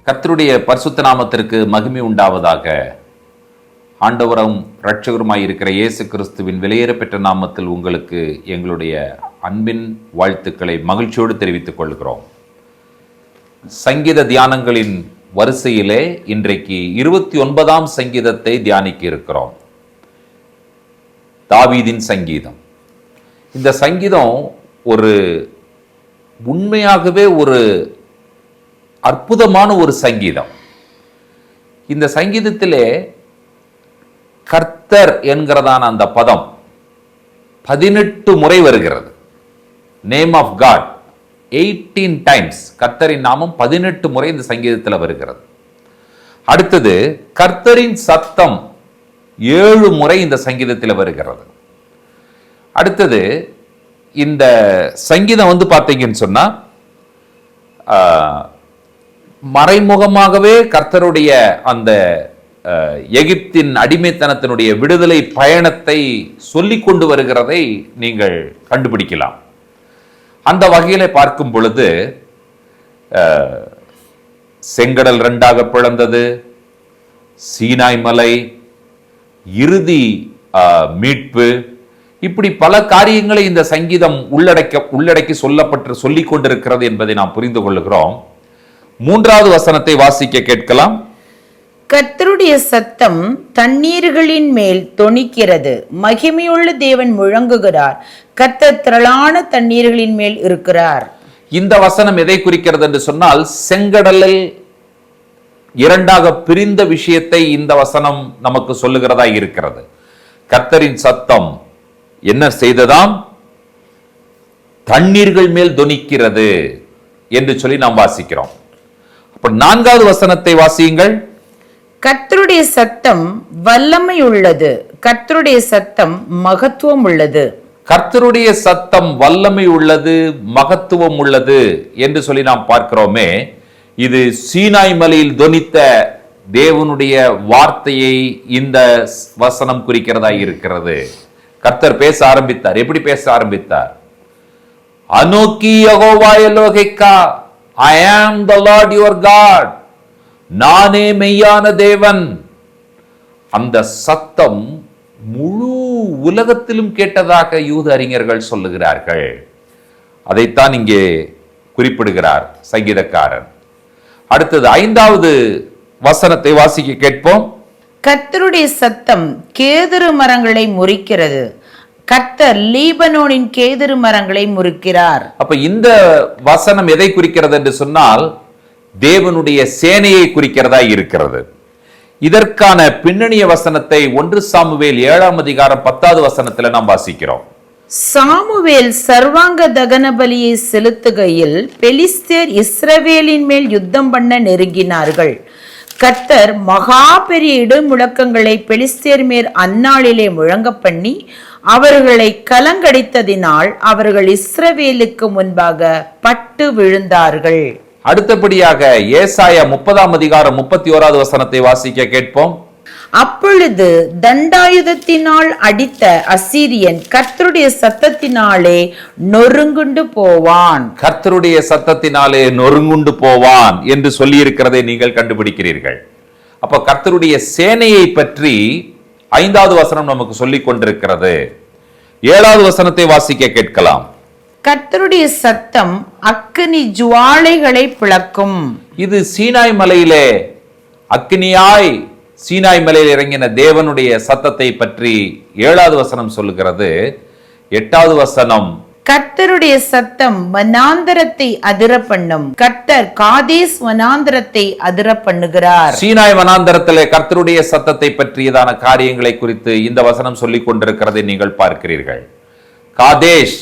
கர்த்தருடைய பரிசுத்த நாமத்திற்கு மகிமை உண்டாவதாக. ஆண்டவரும் இரட்சகருமாய் இருக்கிற இயேசு கிறிஸ்துவின் விலையேறப்பெற்ற நாமத்தில் உங்களுக்கு எங்களுடைய அன்பின் வாழ்த்துக்களை மகிழ்ச்சியோடு தெரிவித்துக் கொள்கிறோம். சங்கீத தியானங்களின் வரிசையிலே இன்றைக்கு 29ஆம் சங்கீதத்தை தியானிக்க இருக்கிறோம். தாவீதின் சங்கீதம். இந்த சங்கீதம் உண்மையாகவே ஒரு அற்புதமான ஒரு சங்கீதம். இந்த சங்கீதத்திலே கர்த்தர் என்கிறதான அந்த பதம் 18 முறை வருகிறது. Name of God 18 times. கர்த்தரின் நாமம் 18 முறை இந்த சங்கீதத்தில் வருகிறது. அடுத்தது கர்த்தரின் சத்தம் 7 முறை இந்த சங்கீதத்தில் வருகிறது. அடுத்தது இந்த சங்கீதம் பார்த்தீங்கன்னு சொன்னா மறைமுகமாகவே கர்த்தருடைய அந்த எகிப்தின் அடிமைத்தனத்தினுடைய விடுதலை பயணத்தை சொல்லிக் கொண்டு வருகிறதை நீங்கள் கண்டுபிடிக்கலாம். அந்த வகையில பார்க்கும் பொழுது செங்கடல் 2ஆக பிளந்தது, சீனாய் மலை, இறுதி மீட்பு, இப்படி பல காரியங்களை இந்த சங்கீதம் உள்ளடக்கி சொல்லிக் கொண்டிருக்கிறது என்பதை நாம் புரிந்து கொள்ளுகிறோம். 3வது வசனத்தை வாசிக்க கேட்கலாம். கர்த்தருடைய சத்தம் தண்ணீர்களின் மேல் தொனிக்கிறது, மகிமையுள்ள தேவன் முழங்குகிறார், கர்த்தர் திரளான தண்ணீர்களின் மேல் இருக்கிறார். இந்த வசனம் எதை குறிக்கிறது என்று சொன்னால், செங்கடலில் 2ஆக பிரிந்த விஷயத்தை இந்த வசனம் நமக்கு சொல்லுகிறதா இருக்கிறது. கர்த்தரின் சத்தம் என்ன செய்ததாம்? தண்ணீர்கள் மேல் தொனிக்கிறது என்று சொல்லி நாம் வாசிக்கிறோம். 4வது வசனத்தை வாசியுங்கள். கர்த்தருடைய சத்தம் வல்லமை உள்ளது, கர்த்தருடைய சத்தம் மகத்துவம் உள்ளது. கர்த்தருடைய சத்தம் வல்லமை உள்ளது, மகத்துவம் உள்ளது என்று சொல்லி நாம் பார்க்கிறோமே. இது சீனாய் மலையில் தொனித்த தேவனுடைய வார்த்தையை இந்த வசனம் குறிக்கிறதா இருக்கிறது. கர்த்தர் பேச ஆரம்பித்தார். எப்படி பேச ஆரம்பித்தார்? அனோக்கி Jehovah எலோஹேக்கா, I am the Lord your God. நானே மெய்யான தேவன். அந்த சத்தம் முழு உலகத்திலும் கேட்டதாக யூத அறிஞர்கள் சொல்லுகிறார்கள். அதைத்தான் இங்கே குறிப்பிடுகிறார் சங்கீதக்காரன். அடுத்தது 5வது வசனத்தை வாசிக்க கேட்போம். கர்த்தருடைய சத்தம் கேதுரு மரங்களை முறிக்கிறது, கர்த்தர் லீபனோனின் கேதுரு மரங்களை முறிக்கிறார். அப்ப இந்த வசனம் எதை குறிக்கிறது என்று சொன்னால், தேவனுடைய சேனையை குறிக்கிறதா இருக்கிறது. இதற்கான பின்னணிய வசனத்தை 1 சாமுவேல் 7ஆம் அதிகாரம் 10வது வசனத்தில் நாம் வாசிக்கிறோம். சாமுவேல் சர்வாங்க தகன பலியை செலுத்துகையில் பெலிஸ்தேர் இஸ்ரவேலின் மேல் யுத்தம் பண்ண நெருங்கினார்கள். கர்த்தர் மகா பெரிய இடுமுழக்கங்களை பெலிஸ்தேர் மேல் அந்நாளிலே முழங்க பண்ணி அவர்களை கலங்கடித்ததினால் அவர்கள் இஸ்ரவேலுக்கு முன்பாக பட்டு விழுந்தார்கள். அடுத்தபடியாக ஏசாயா 30ஆம் அதிகாரம் 31வது வசனத்தை வாசிக்க கேட்போம். அப்பொழுது தண்டாயுதத்தினால் அடித்த அசீரியன் கர்த்தருடைய சத்தத்தினாலே நொறுங்குண்டு போவான். கர்த்தருடைய சத்தத்தினாலே நொறுங்குண்டு போவான் என்று சொல்லி இருக்கிறதை நீங்கள் கண்டுபிடிக்கிறீர்கள். அப்ப கர்த்தருடைய சேனையை பற்றி 5வது வசனம் நமக்கு சொல்லிக் கொண்டிருக்கிறது. 7வது வசனத்தை வாசிக்க கேட்கலாம். கர்த்தருடைய சத்தம் அக்கினி ஜுவாலைகளை பிளக்கும். இது சீனாய் மலையிலே அக்கினியாய் சீனாய் மலையில் இறங்கின தேவனுடைய சத்தத்தை பற்றி 7வது வசனம் சொல்லுகிறது. 8வது வசனம், கர்த்தருடைய சத்தம் வனாந்தரத்தை அதிர பண்ணும், கர்த்தர் காதேஸ் வனாந்தரத்தை அதிர பண்ணுகிறார். சீனாய் வனாந்தரத்திலே கர்த்தருடைய சத்தத்தை பற்றியதான காரியங்களை குறித்து இந்த வசனம் சொல்லிக் கொண்டிருக்கிறதை நீங்கள் பார்க்கிறீர்கள். காதேஷ்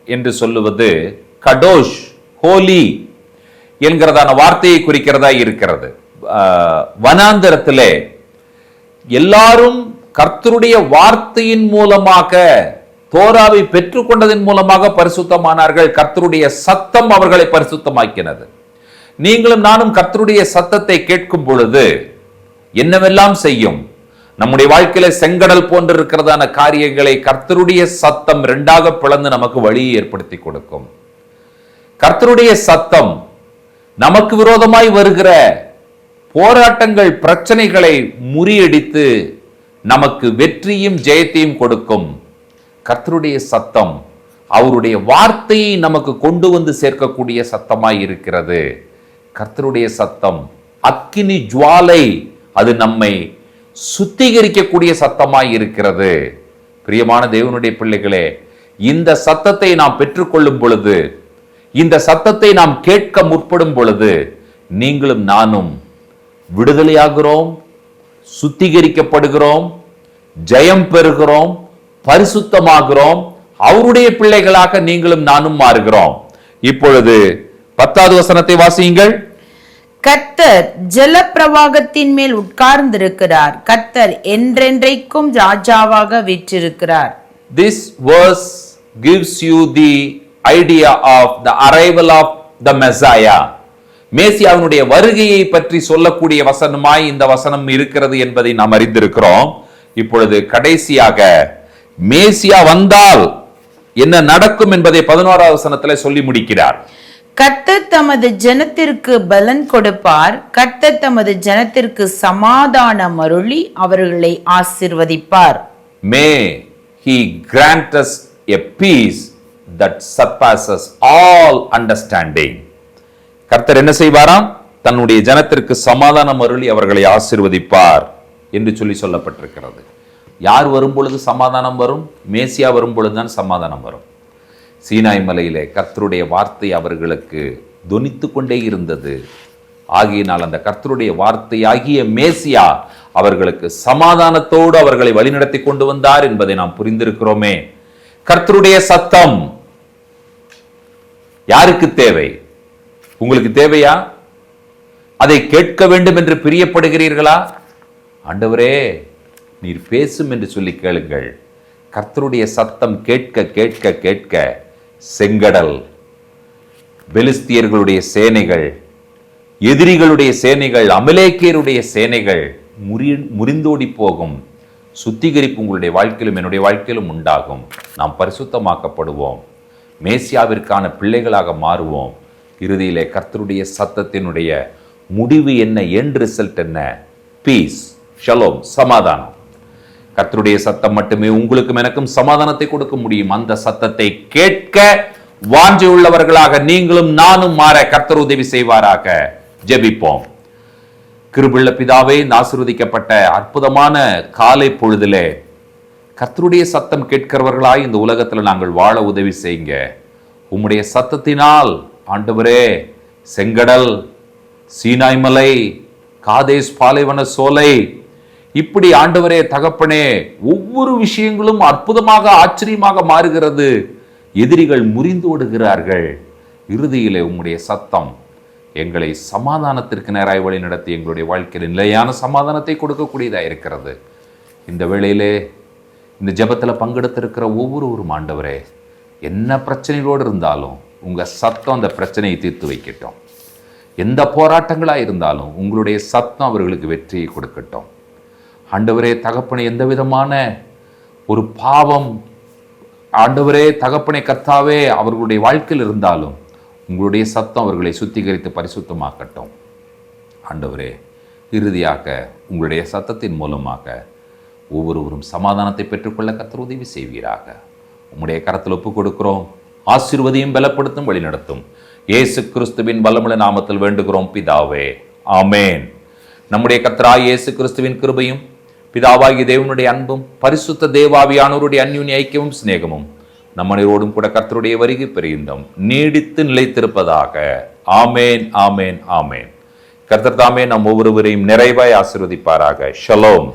என்று சொல்லுவது கடோஷ், ஹோலி என்கிறதான வார்த்தையை குறிக்கிறதா இருக்கிறது. வனாந்தரத்திலே எல்லாரும் கர்த்தருடைய வார்த்தையின் மூலமாக, தோராவை பெற்றுக்கொண்டதன் மூலமாக பரிசுத்தமானார்கள். கர்த்தருடைய சத்தம் அவர்களை பரிசுத்தமாக்கினது. நீங்களும் நானும் கர்த்தருடைய சத்தத்தை கேட்கும் பொழுது என்னவெல்லாம் செய்யும்? நம்முடைய வாழ்க்கையில செங்கடல் போன்று இருக்கிறதான காரியங்களை கர்த்தருடைய சத்தம் 2ஆக பிளந்து நமக்கு வழியை ஏற்படுத்தி கொடுக்கும். கர்த்தருடைய சத்தம் நமக்கு விரோதமாய் வருகிற போராட்டங்கள், பிரச்சனைகளை முறியடித்து நமக்கு வெற்றியும் ஜெயத்தையும் கொடுக்கும். கர்த்தருடைய சத்தம் அவருடைய வார்த்தையை நமக்கு கொண்டு வந்து சேர்க்கக்கூடிய சத்தமாய் இருக்கிறது. கர்த்தருடைய சத்தம் அக்கினி ஜுவாலை, அது நம்மை சுத்திகரிக்கக்கூடிய சத்தமாய் இருக்கிறது. பிரியமான தேவனுடைய பிள்ளைகளே, இந்த சத்தத்தை நாம் பெற்றுக்கொள்ளும் பொழுது, இந்த சத்தத்தை நாம் கேட்க முற்படும் பொழுது, நீங்களும் நானும் விடுதலையாகிறோம், சுத்திகரிக்கப்படுகிறோம், ஜெயம் பெறுகிறோம், பரிசுத்தமாகிறோம், அவருடைய பிள்ளைகளாக நீங்களும் நானும் மாறுகிறோம். இப்பொழுது 10வது வசனத்தை வாசியுங்கள். கர்த்தர் ஜலப்பிரவாகத்தின் மேல் உட்கார்ந்திருக்கிறார். கர்த்தர் என்றென்றைக்கும் ராஜாவாக வீற்றிருக்கிறார். This verse gives you the idea of the arrival of the Messiah. மேசியாவினுடைய வருகையை பற்றி சொல்லக்கூடிய வசனமாய் இந்த வசனம் இருக்கிறது என்பதை நாம் அறிந்திருக்கிறோம். இப்பொழுது கடைசியாக மேசியா வந்தால் என்ன நடக்கும் என்பதை 11வது வசனத்தில் சொல்லி முடிக்கிறார். கர்த்தர் தமது ஜனத்திற்கு பலன் கொடுப்பார். கர்த்தர் தமது ஜனத்திற்கு சமாதானம் அருளி அவர்களை ஆசீர்வதிப்பார். May he grant us a peace that surpasses all understanding. கர்த்தர் என்ன செய்வாராம்? தன்னுடைய ஜனத்திற்கு சமாதானம் அருளி அவர்களை ஆசீர்வதிப்பார் என்று சொல்லப்பட்டிருக்கிறது. யார் வரும் பொழுது சமாதானம் வரும்? மேசியா வரும் பொழுதுதான் சமாதானம் வரும். சீனாய் மலையிலே கர்த்தருடைய வார்த்தை அவர்களுக்கு தொனித்து கொண்டே இருந்தது. ஆகியனால் அந்த கர்த்தருடைய வார்த்தையாகிய மேசியா அவர்களுக்கு சமாதானத்தோடு அவர்களை வழிநடத்தி கொண்டு வந்தார் என்பதை நாம் புரிந்திருக்கிறோமே. கர்த்தருடைய சத்தம் யாருக்கு தேவை? உங்களுக்கு தேவையா? அதை கேட்க வேண்டும் என்று பிரியப்படுகிறீர்களா? ஆண்டவரே, நீர் பேசும் என்று சொல்லி கேளுங்கள். கர்த்தருடைய சத்தம் கேட்க கேட்க கேட்க செங்கடல், பெலிஸ்தியர்களுடைய சேனைகள், எதிரிகளுடைய சேனைகள், அமலேக்கியருடைய சேனைகள் முறிந்தோடி போகும். சுத்திகரிப்பு உங்களுடைய வாழ்க்கையிலும் என்னுடைய வாழ்க்கையிலும் உண்டாகும். நாம் பரிசுத்தமாக்கப்படுவோம், மேசியாவிற்கான பிள்ளைகளாக மாறுவோம். இறுதியிலே கர்த்தருடைய சத்தத்தினுடைய முடிவு என்ன? எண்ட் ரிசல்ட் என்ன? பீஸ், ஷலோம், சமாதானம். கர்த்தருடைய சத்தம் மட்டுமே உங்களுக்கும் எனக்கும் சமாதானத்தை கொடுக்க முடியும். அந்த சத்தத்தை கேட்க வாஞ்சை உள்ளவர்களாக நீங்களும் நானும் மாற கர்த்தர் உதவி செய்வாராக. ஜெபிப்போம். கிருபையுள்ள பிதாவே, இந்த ஆசீர்வதிக்கப்பட்ட அற்புதமான காலை பொழுதிலே கர்த்தருடைய சத்தம் கேட்கிறவர்களாய் இந்த உலகத்தில் நாங்கள் வாழ உதவி செய்யுங்க. உம்முடைய சத்தத்தினால் ஆண்டவரே, செங்கடல், சீனாய் மலை, காதேஸ் பாலைவன சோலை, இப்படி ஆண்டவரே தகப்பனே ஒவ்வொரு விஷயங்களும் அற்புதமாக ஆச்சரியமாக மாறுகிறது. எதிரிகள் முறிந்து ஓடுகிறார்கள். இறுதியிலே உம்முடைய சத்தம் எங்களை சமாதானத்திற்கு நேராய் வழி நடத்தி எங்களுடைய வாழ்க்கையில் நிலையான சமாதானத்தை கொடுக்கக்கூடியதாக இருக்கிறது. இந்த வேளையிலே இந்த ஜெபத்தில் பங்கெடுத்திருக்கிற ஒவ்வொருவரும் ஆண்டவரே, என்ன பிரச்சனைகளோடு இருந்தாலும் உங்கள் சத்தம் அந்த பிரச்சனையை தீர்த்து வைக்கட்டும். எந்த போராட்டங்களாக இருந்தாலும் உங்களுடைய சத்தம் அவர்களுக்கு வெற்றியை கொடுக்கட்டும். ஆண்டவரே தகப்பனை, எந்த விதமான ஒரு பாவம் ஆண்டவரே தகப்பனை கர்த்தாவே அவர்களுடைய வாழ்க்கையில் இருந்தாலும் உங்களுடைய சத்தம் அவர்களை சுத்திகரித்து பரிசுத்தமாக்கட்டும். ஆண்டவரே, இறுதியாக உங்களுடைய சத்தத்தின் மூலமாக ஒவ்வொருவரும் சமாதானத்தை பெற்றுக்கொள்ள கர்த்தர் உதவி செய்வீராக. உம்முடைய கரத்தில் ஒப்புக் கொடுக்கிறோம். ஆசீர்வதியும் பலப்படுத்தும், வழி நடத்தும். இயேசு கிறிஸ்துவின் வல்லமுள்ள நாமத்தில் வேண்டுகிறோம் பிதாவே, ஆமேன். நம்முடைய கர்த்தராகிய இயேசு கிறிஸ்துவின் கிருபையும் பிதாவாகிய தேவனுடைய அன்பும் பரிசுத்த தேவாவியானவருடைய அந்யோன்ய ஐக்கியமும் சிநேகமும் நம்மனோடும் கூட கர்த்தருடைய வருகை பெரியுந்தும் நீடித்து நிலைத்திருப்பதாக. ஆமேன், ஆமேன், ஆமேன். கர்த்தர் தாமே நம் ஒவ்வொருவரையும் நிறைவாய் ஆசீர்வதிப்பாராக. ஷலோம்.